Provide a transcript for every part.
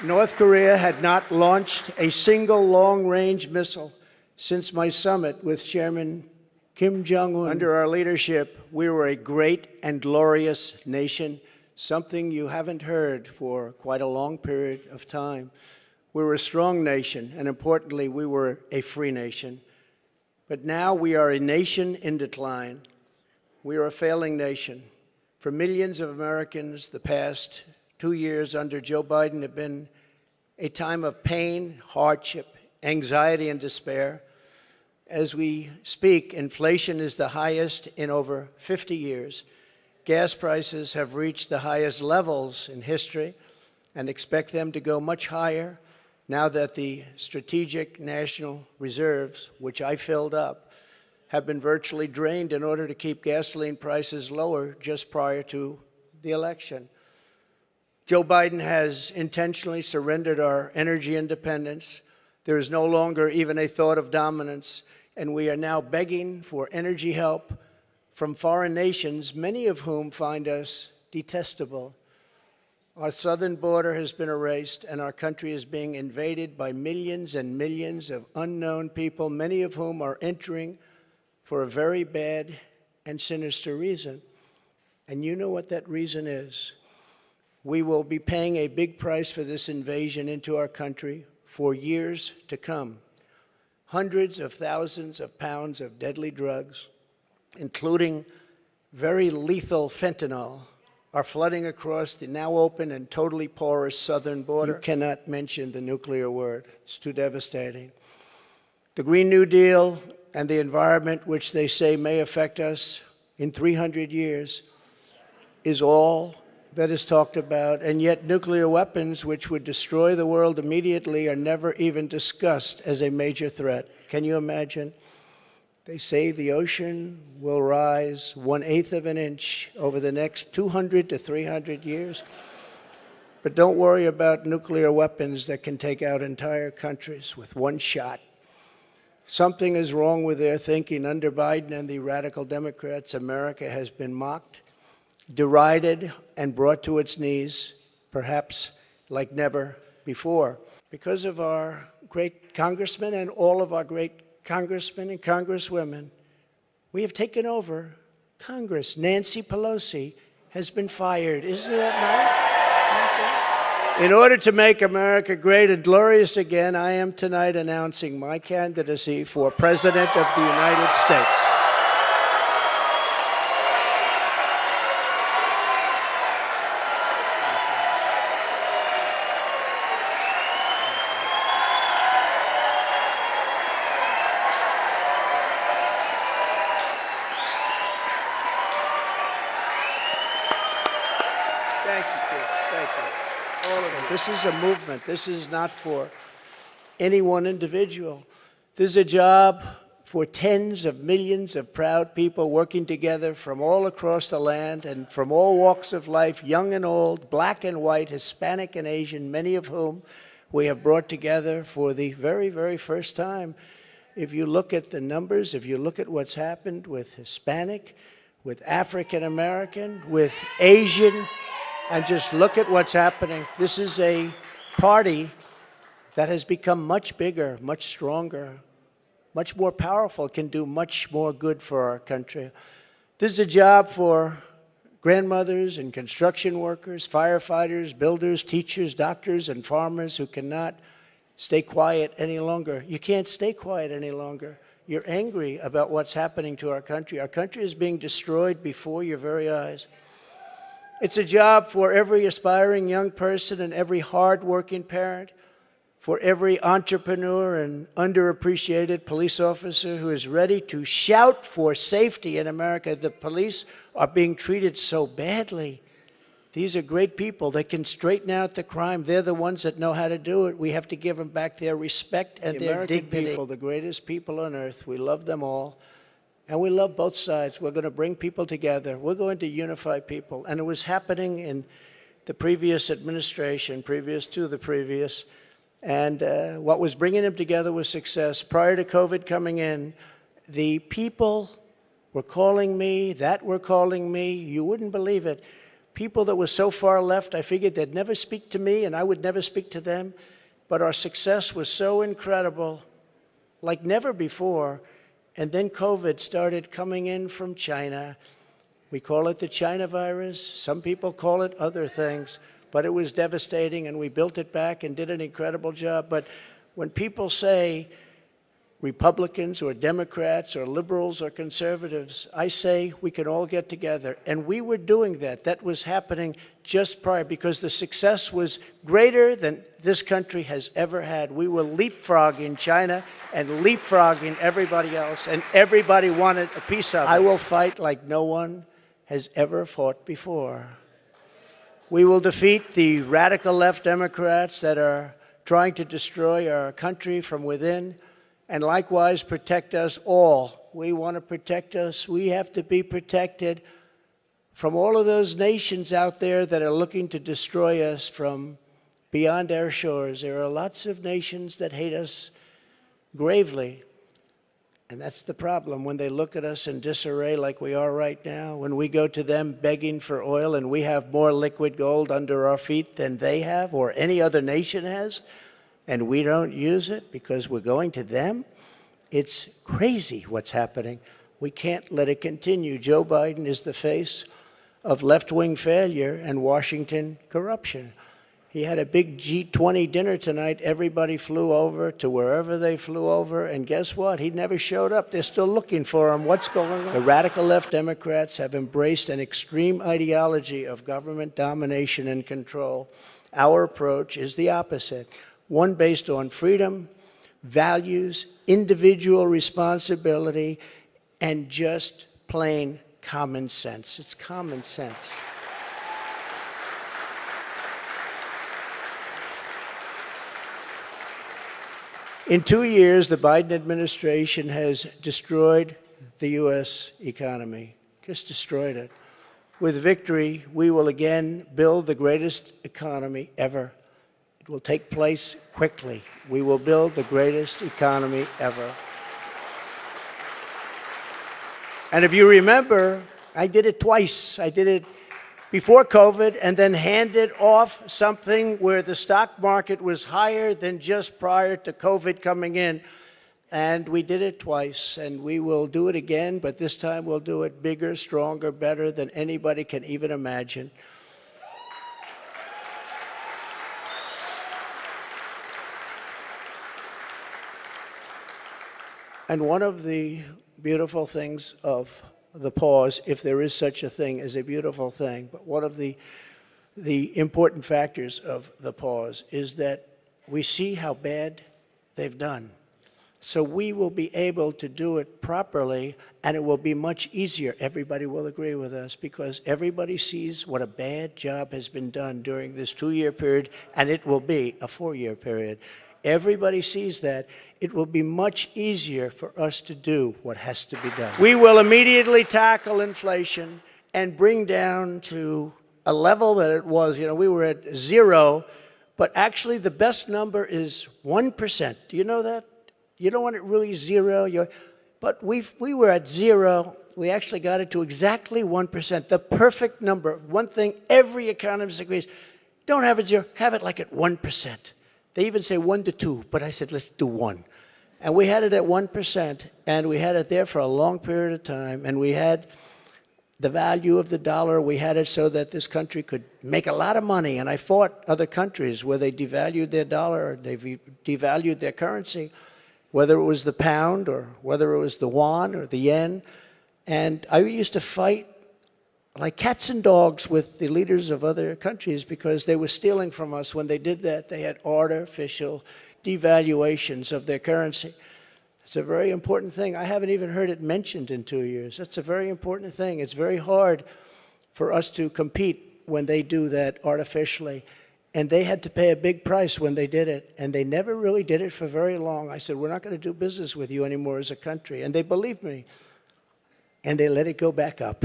North Korea had not launched a single long-range missile since my summit with Chairman Kim Jong-un. Under our leadership, we were a great and glorious nation, something you haven't heard for quite a long period of time. We were a strong nation, and importantly, we were a free nation. But now we are a nation in decline. We are a failing nation. For millions of Americans, the past 2 years under Joe Biden have been a time of pain, hardship, anxiety, and despair. As we speak, inflation is the highest in over 50 years. Gas prices have reached the highest levels in history and expect them to go much higher now that the strategic national reserves, which I filled up, have been virtually drained in order to keep gasoline prices lower just prior to the election. Joe Biden has intentionally surrendered our energy independence. There is no longer even a thought of dominance, and we are now begging for energy help from foreign nations, many of whom find us detestable. Our southern border has been erased, and our country is being invaded by millions and millions of unknown people, many of whom are entering for a very bad and sinister reason. And you know what that reason is. We will be paying a big price for this invasion into our country for years to come. Hundreds of thousands of pounds of deadly drugs, including very lethal fentanyl, are flooding across the now open and totally porous southern border. You cannot mention the nuclear word. It's too devastating. The Green New Deal and the environment, which they say may affect us in 300 years, is all that is talked about, and yet nuclear weapons, which would destroy the world immediately, are never even discussed as a major threat. Can you imagine? They say the ocean will rise 1/8 of an inch over the next 200 to 300 years. But don't worry about nuclear weapons that can take out entire countries with one shot. Something is wrong with their thinking. Under Biden and the radical Democrats, America has been mocked, derided, and brought to its knees, perhaps like never before. Because of our great congressmen and all of our great congressmen and congresswomen, we have taken over Congress. Nancy Pelosi has been fired. Isn't that nice? In order to make America great and glorious again, I am tonight announcing my candidacy for President of the United States. Thank you, Chris. Thank you. All of you. This is a movement. This is not for any one individual. This is a job for tens of millions of proud people working together from all across the land and from all walks of life, young and old, black and white, Hispanic and Asian, many of whom we have brought together for the very, very first time. If you look at the numbers, if you look at what's happened with Hispanic, with African American, with Asian, and just look at what's happening. This is a party that has become much bigger, much stronger, much more powerful, can do much more good for our country. This is a job for grandmothers and construction workers, firefighters, builders, teachers, doctors, and farmers who cannot stay quiet any longer. You can't stay quiet any longer. You're angry about what's happening to our country. Our country is being destroyed before your very eyes. It's a job for every aspiring young person and every hard-working parent, for every entrepreneur and underappreciated police officer who is ready to shout for safety in America. The police are being treated so badly. These are great people. They can straighten out the crime. They're the ones that know how to do it. We have to give them back their respect and their dignity. People, the greatest people on earth. We love them all. And we love both sides. We're going to bring people together. We're going to unify people. And it was happening in the previous administration, previous to the previous. And what was bringing them together was success. Prior to COVID coming in, the people were calling me, you wouldn't believe it. people that were so far left, I figured they'd never speak to me and I would never speak to them. But our success was so incredible, like never before. And then COVID started coming in from China. We call it the China virus. Some people call it other things. But it was devastating, and we built it back and did an incredible job. But when people say Republicans or Democrats or liberals or conservatives, I say we can all get together. And we were doing that. That was happening just prior, because the success was greater than this country has ever had. We were leapfrogging China and leapfrogging everybody else, and everybody wanted a piece of it. I will fight like no one has ever fought before. We will defeat the radical left Democrats that are trying to destroy our country from within, and likewise protect us all. We want to protect us. We have to be protected from all of those nations out there that are looking to destroy us from beyond our shores. There are lots of nations that hate us gravely. And that's the problem. When they look at us in disarray like we are right now, when we go to them begging for oil and we have more liquid gold under our feet than they have or any other nation has, and we don't use it because we're going to them, it's crazy what's happening. We can't let it continue. Joe Biden is the face of left-wing failure and Washington corruption. He had a big G20 dinner tonight. Everybody flew over to wherever they flew over, and guess what? He never showed up. They're still looking for him. What's going on? The radical left Democrats have embraced an extreme ideology of government domination and control. Our approach is the opposite, one based on freedom, values, individual responsibility, and just plain common sense. It's common sense. In 2 years, the Biden administration has destroyed the U.S. economy, just destroyed it. With victory, we will again build the greatest economy ever. It will take place quickly. We will build the greatest economy ever. And if you remember, I did it twice. I did it before COVID and then handed off something where the stock market was higher than just prior to COVID coming in. And we did it twice, and we will do it again, but this time we'll do it bigger, stronger, better than anybody can even imagine. And one of the beautiful things of the pause, if there is such a thing as a beautiful thing, but one of the important factors of the pause is that we see how bad they've done. So we will be able to do it properly, and it will be much easier. Everybody will agree with us because everybody sees what a bad job has been done during this 2-year period, and it will be a 4-year period. Everybody sees that. It will be much easier for us to do what has to be done. We will immediately tackle inflation and bring down to a level that it was. You know, we were at 0, but actually the best number is 1%. Do you know that? You don't want it really 0. But we were at 0. We actually got it to exactly 1%, the perfect number. One thing every economist agrees, don't have it 0, have it like at 1%. They even say 1 to 2, but I said, let's do 1. And we had it at 1%, and we had it there for a long period of time, and we had the value of the dollar. We had it so that this country could make a lot of money, and I fought other countries where they devalued their dollar, or they devalued their currency, whether it was the pound or whether it was the yuan or the yen. And I used to fight like cats and dogs with the leaders of other countries because they were stealing from us. When they did that, they had artificial devaluations of their currency. It's a very important thing. I haven't even heard it mentioned in 2 years. That's a very important thing. It's very hard for us to compete when they do that artificially. And they had to pay a big price when they did it. And they never really did it for very long. I said, we're not going to do business with you anymore as a country. And they believed me. And they let it go back up.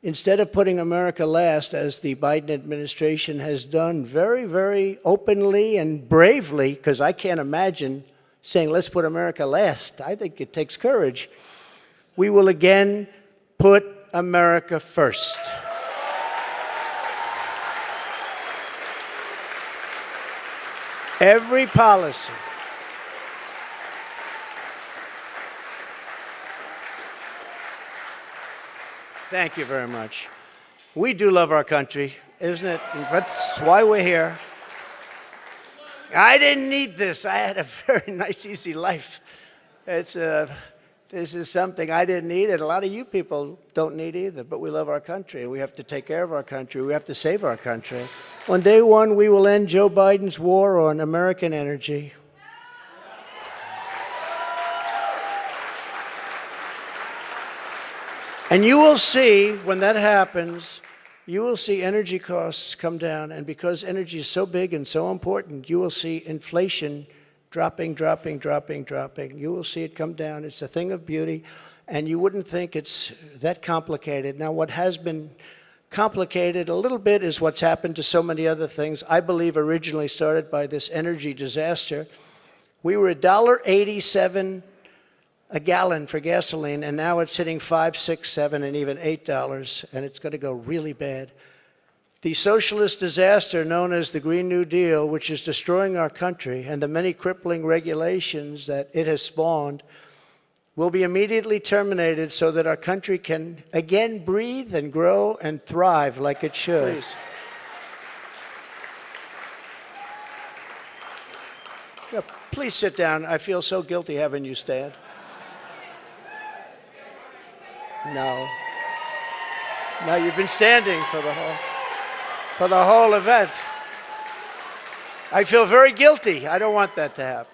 Instead of putting America last, as the Biden administration has done very, very openly and bravely, because I can't imagine saying, let's put America last. I think it takes courage. We will again put America first. Every policy. Thank you very much. We do love our country, isn't it? That's why we're here. I didn't need this. I had a very nice, easy life. This is something I didn't need, and a lot of you people don't need either, but we love our country, and we have to take care of our country. We have to save our country. On day one, we will end Joe Biden's war on American energy. And you will see, when that happens, you will see energy costs come down. And because energy is so big and so important, you will see inflation dropping. You will see it come down. It's a thing of beauty. And you wouldn't think it's that complicated. Now, what has been complicated a little bit is what's happened to so many other things. I believe originally started by this energy disaster. We were $1.87 a gallon for gasoline, and now it's hitting $5, $6, $7, and even $8, and it's going to go really bad. The socialist disaster known as the Green New Deal, which is destroying our country, and the many crippling regulations that it has spawned, will be immediately terminated so that our country can again breathe and grow and thrive like it should. Please. Yeah, please sit down. I feel so guilty having you stand. No. No, you've been standing for the whole event. I feel very guilty. I don't want that to happen.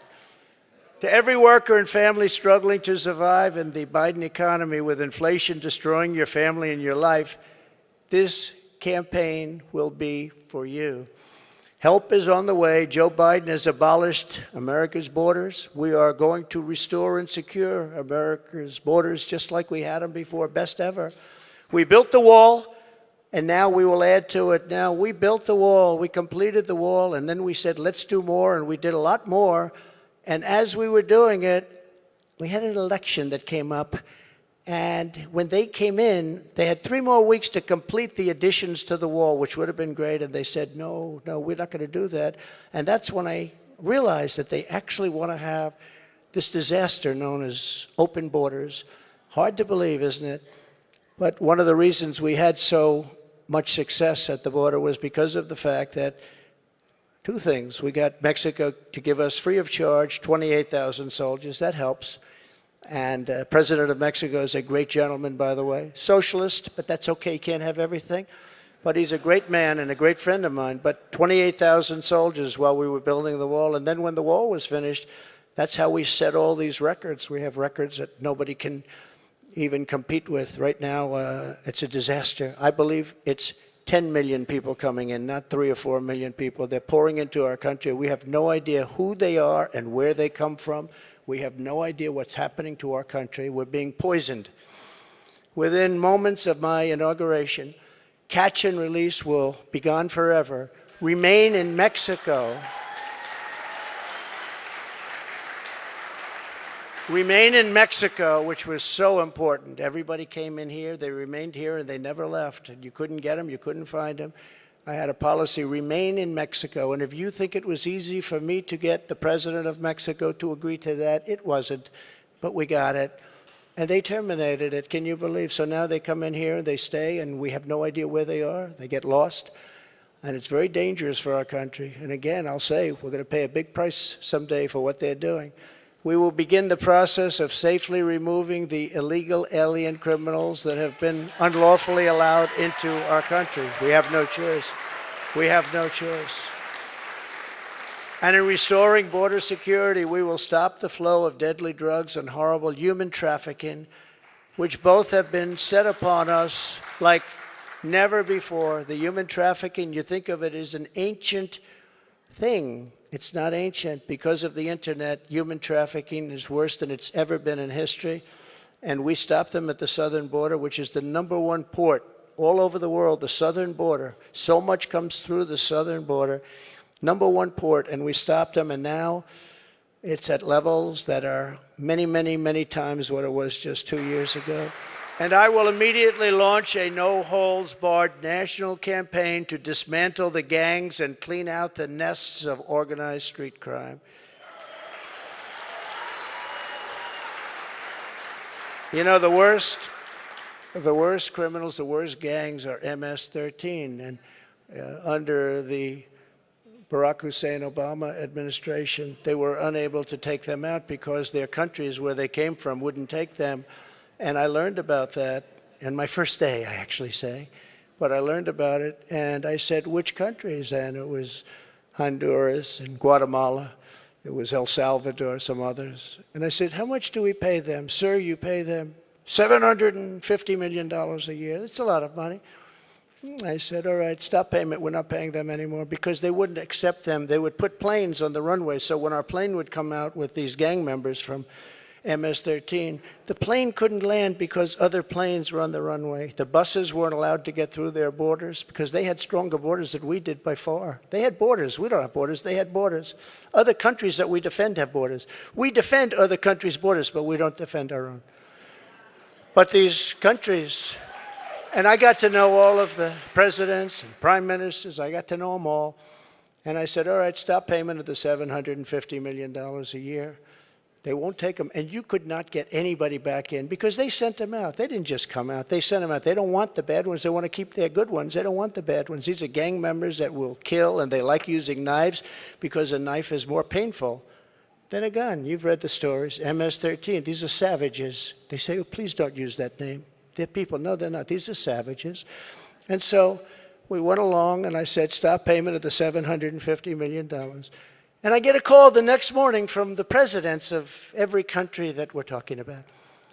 To every worker and family struggling to survive in the Biden economy with inflation destroying your family and your life, this campaign will be for you. Help is on the way. Joe Biden has abolished America's borders. We are going to restore and secure America's borders just like we had them before, best ever. We built the wall, and now we will add to it. Now, we built the wall, we completed the wall, and then we said, let's do more, and we did a lot more. And as we were doing it, we had an election that came up. And when they came in, they had 3 more weeks to complete the additions to the wall, which would have been great. And they said, no, we're not going to do that. And that's when I realized that they actually want to have this disaster known as open borders. Hard to believe, isn't it? But one of the reasons we had so much success at the border was because of the fact that 2 things. We got Mexico to give us free of charge 28,000 soldiers. That helps. And President of Mexico is a great gentleman, by the way. Socialist, but that's okay. He can't have everything. But he's a great man and a great friend of mine. But 28,000 soldiers while we were building the wall. And then when the wall was finished, that's how we set all these records. We have records that nobody can even compete with. Right now, it's a disaster. I believe it's 10 million people coming in, not 3 or 4 million people. They're pouring into our country. We have no idea who they are and where they come from. We have no idea what's happening to our country. We're being poisoned. Within moments of my inauguration, catch and release will be gone forever. Remain in Mexico. Remain in Mexico, which was so important. Everybody came in here, they remained here, and they never left. You couldn't get them, you couldn't find them. I had a policy, remain in Mexico. And if you think it was easy for me to get the president of Mexico to agree to that, it wasn't. But we got it. And they terminated it. Can you believe? So now they come in here, they stay, and we have no idea where they are. They get lost. And it's very dangerous for our country. And again, I'll say, we're going to pay a big price someday for what they're doing. We will begin the process of safely removing the illegal alien criminals that have been unlawfully allowed into our country. We have no choice. We have no choice. And in restoring border security, we will stop the flow of deadly drugs and horrible human trafficking, which both have been set upon us like never before. The human trafficking, you think of it as an ancient thing. It's not ancient. Because of the internet, human trafficking is worse than it's ever been in history. And we stop them at the southern border, which is the #1 port all over the world, the southern border. So much comes through the southern border. #1 port, and we stopped them, and now it's at levels that are many, many, many times what it was just 2 years ago. And I will immediately launch a no-holds-barred national campaign to dismantle the gangs and clean out the nests of organized street crime. You know, the worst criminals, the worst gangs are MS-13. And under the Barack Hussein Obama administration, they were unable to take them out because their countries where they came from wouldn't take them. And I learned about that in my first day, I actually say. But I learned about it, and I said, which countries? And it was Honduras and Guatemala. It was El Salvador, some others. And I said, how much do we pay them? Sir, you pay them $750 million a year. That's a lot of money. I said, all right, stop payment. We're not paying them anymore, because they wouldn't accept them. They would put planes on the runway. So when our plane would come out with these gang members from MS-13, the plane couldn't land because other planes were on the runway. The buses weren't allowed to get through their borders because they had stronger borders than we did by far. They had borders. We don't have borders. They had borders. Other countries that we defend have borders. We defend other countries' borders, but we don't defend our own. But these countries, and I got to know all of the presidents and prime ministers. I got to know them all. And I said, all right, stop payment of the $750 million a year. They won't take them. And you could not get anybody back in because they sent them out. They didn't just come out. They sent them out. They don't want the bad ones. They want to keep their good ones. They don't want the bad ones. These are gang members that will kill, and they like using knives because a knife is more painful than a gun. You've read the stories. MS-13. These are savages. They say, oh, please don't use that name. They're people. No, they're not. These are savages. And so we went along, and I said, stop payment of the $750 million. And I get a call the next morning from the presidents of every country that we're talking about.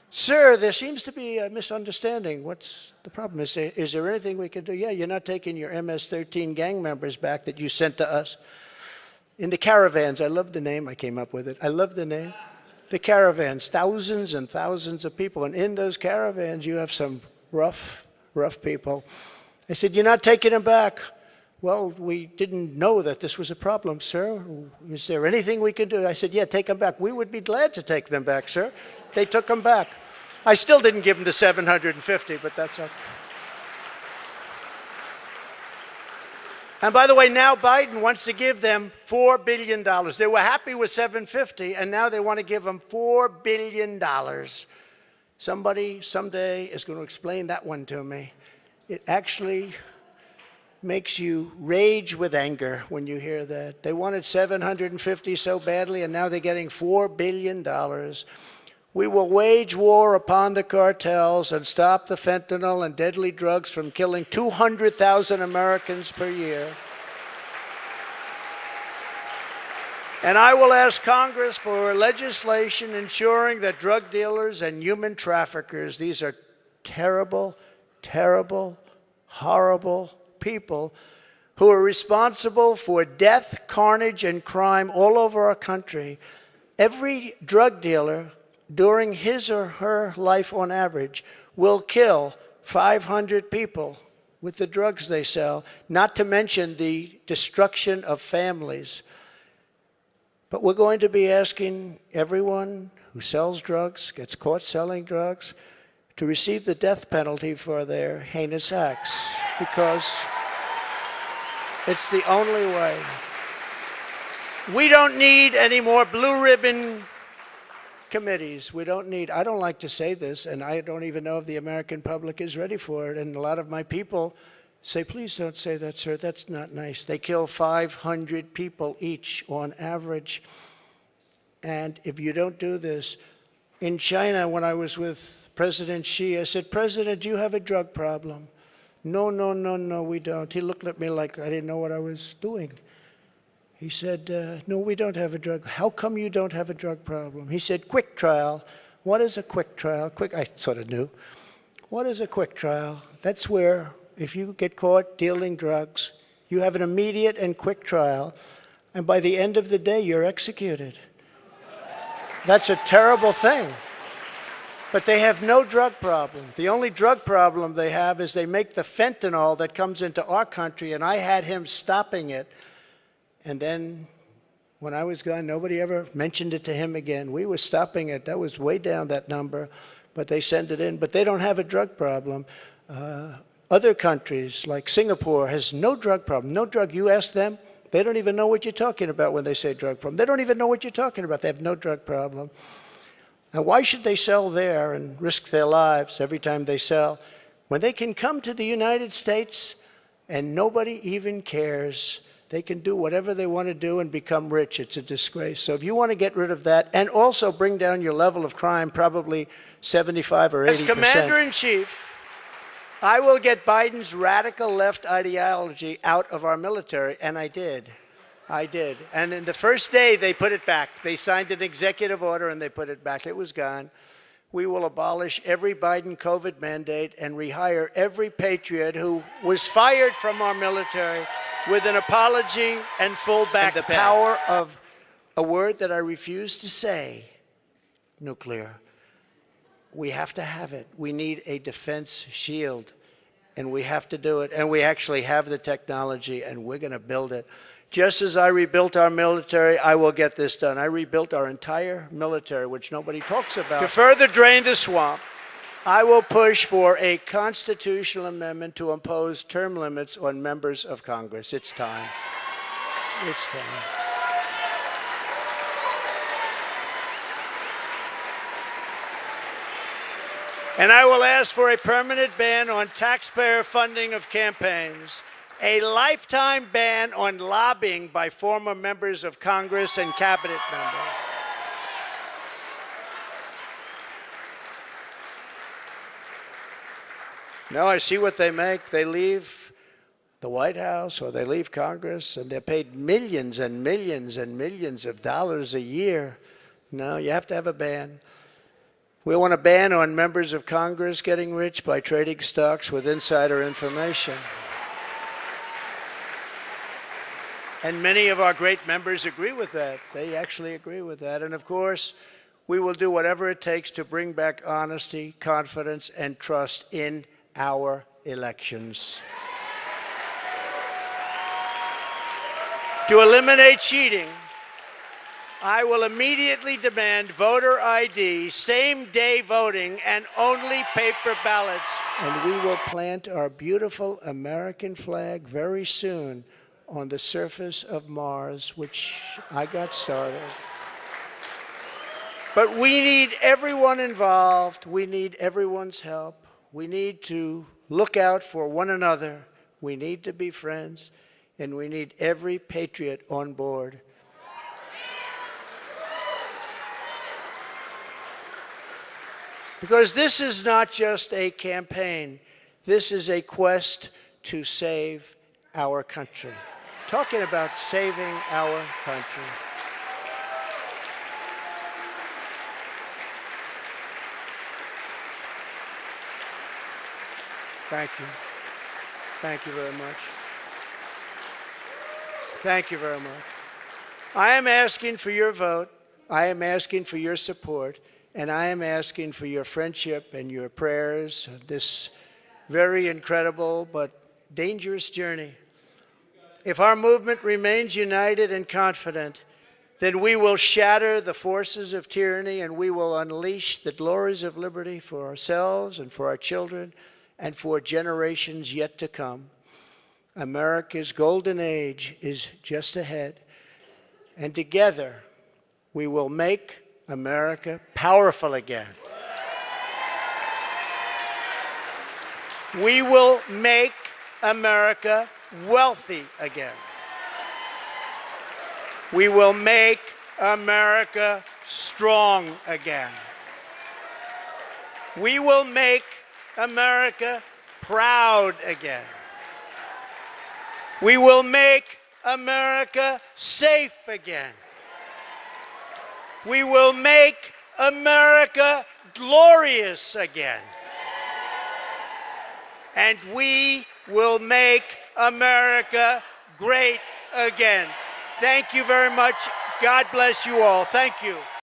Sir, there seems to be a misunderstanding. What's the problem? Is there anything we can do? Yeah, you're not taking your MS-13 gang members back that you sent to us. In the caravans, I love the name. I came up with it. I love the name. The caravans, thousands and thousands of people. And in those caravans, you have some rough people. I said, you're not taking them back. Well, we didn't know that this was a problem, sir. Is there anything we can do? I said, yeah, take them back. We would be glad to take them back, sir. They took them back. I still didn't give them the 750, but that's okay. And by the way, now Biden wants to give them $4 billion. They were happy with 750, and now they want to give them $4 billion. Somebody someday is going to explain that one to me. It actually makes you rage with anger when you hear that. They wanted 750 so badly, and now they're getting $4 billion. We will wage war upon the cartels and stop the fentanyl and deadly drugs from killing 200,000 Americans per year. And I will ask Congress for legislation ensuring that drug dealers and human traffickers, these are terrible, terrible, horrible people who are responsible for death, carnage, and crime all over our country. Every drug dealer during his or her life on average will kill 500 people with the drugs they sell, not to mention the destruction of families. But we're going to be asking everyone who sells drugs, gets caught selling drugs, to receive the death penalty for their heinous acts, because it's the only way. We don't need any more blue ribbon committees. We don't need, I don't like to say this, and I don't even know if the American public is ready for it. And a lot of my people say, please don't say that, sir. That's not nice. They kill 500 people each on average. And if you don't do this, in China, when I was with President Xi, I said, President, do you have a drug problem? No, no, no, no, we don't. He looked at me like I didn't know what I was doing. He said, no, we don't have a drug. How come you don't have a drug problem? He said, quick trial. What is a quick trial? I sort of knew. What is a quick trial? That's where if you get caught dealing drugs, you have an immediate and quick trial, and by the end of the day, you're executed. That's a terrible thing. But they have no drug problem. The only drug problem they have is they make the fentanyl that comes into our country, and I had him stopping it. And then when I was gone, nobody ever mentioned it to him again. We were stopping it. That was way down, that number. but they send it in. But they don't have a drug problem. Other countries, like Singapore, has no drug problem, no drug. You ask them, they don't even know what you're talking about when they say drug problem. They don't even know what you're talking about. They have no drug problem. And why should they sell there and risk their lives every time they sell when they can come to the United States and nobody even cares? They can do whatever they want to do and become rich. It's a disgrace. So if you want to get rid of that and also bring down your level of crime, probably 75 or 80%. As Commander-in-Chief, I will get Biden's radical left ideology out of our military, and I did. I did. And in the first day, they put it back. They signed an executive order, and they put it back. It was gone. We will abolish every Biden COVID mandate and rehire every patriot who was fired from our military with an apology and full back. And the power of a word that I refuse to say, nuclear. We have to have it. We need a defense shield, and we have to do it. And we actually have the technology, and we're going to build it. Just as I rebuilt our military, I will get this done. I rebuilt our entire military, which nobody talks about. To further drain the swamp, I will push for a constitutional amendment to impose term limits on members of Congress. It's time. It's time. And I will ask for a permanent ban on taxpayer funding of campaigns, a lifetime ban on lobbying by former members of Congress and cabinet members. No, I see what they make. They leave the White House or they leave Congress, and they're paid millions and millions and millions of dollars a year. No, you have to have a ban. We want a ban on members of Congress getting rich by trading stocks with insider information. And many of our great members agree with that. They actually agree with that. And of course, we will do whatever it takes to bring back honesty, confidence, and trust in our elections. To eliminate cheating, I will immediately demand voter ID, same-day voting, and only paper ballots. And we will plant our beautiful American flag very soon on the surface of Mars, which I got started. But we need everyone involved. We need everyone's help. We need to look out for one another. We need to be friends. And we need every patriot on board. Because this is not just a campaign. This is a quest to save our country. Talking about saving our country. Thank you. Thank you very much. Thank you very much. I am asking for your vote. I am asking for your support. And I am asking for your friendship and your prayers on this very incredible but dangerous journey. If our movement remains united and confident, then we will shatter the forces of tyranny and we will unleash the glories of liberty for ourselves and for our children and for generations yet to come. America's golden age is just ahead, and together we will make America powerful again. We will make America wealthy again. We will make America strong again. We will make America proud again. We will make America safe again. We will make America glorious again. And we will make America great again. Thank you very much. God bless you all. Thank you.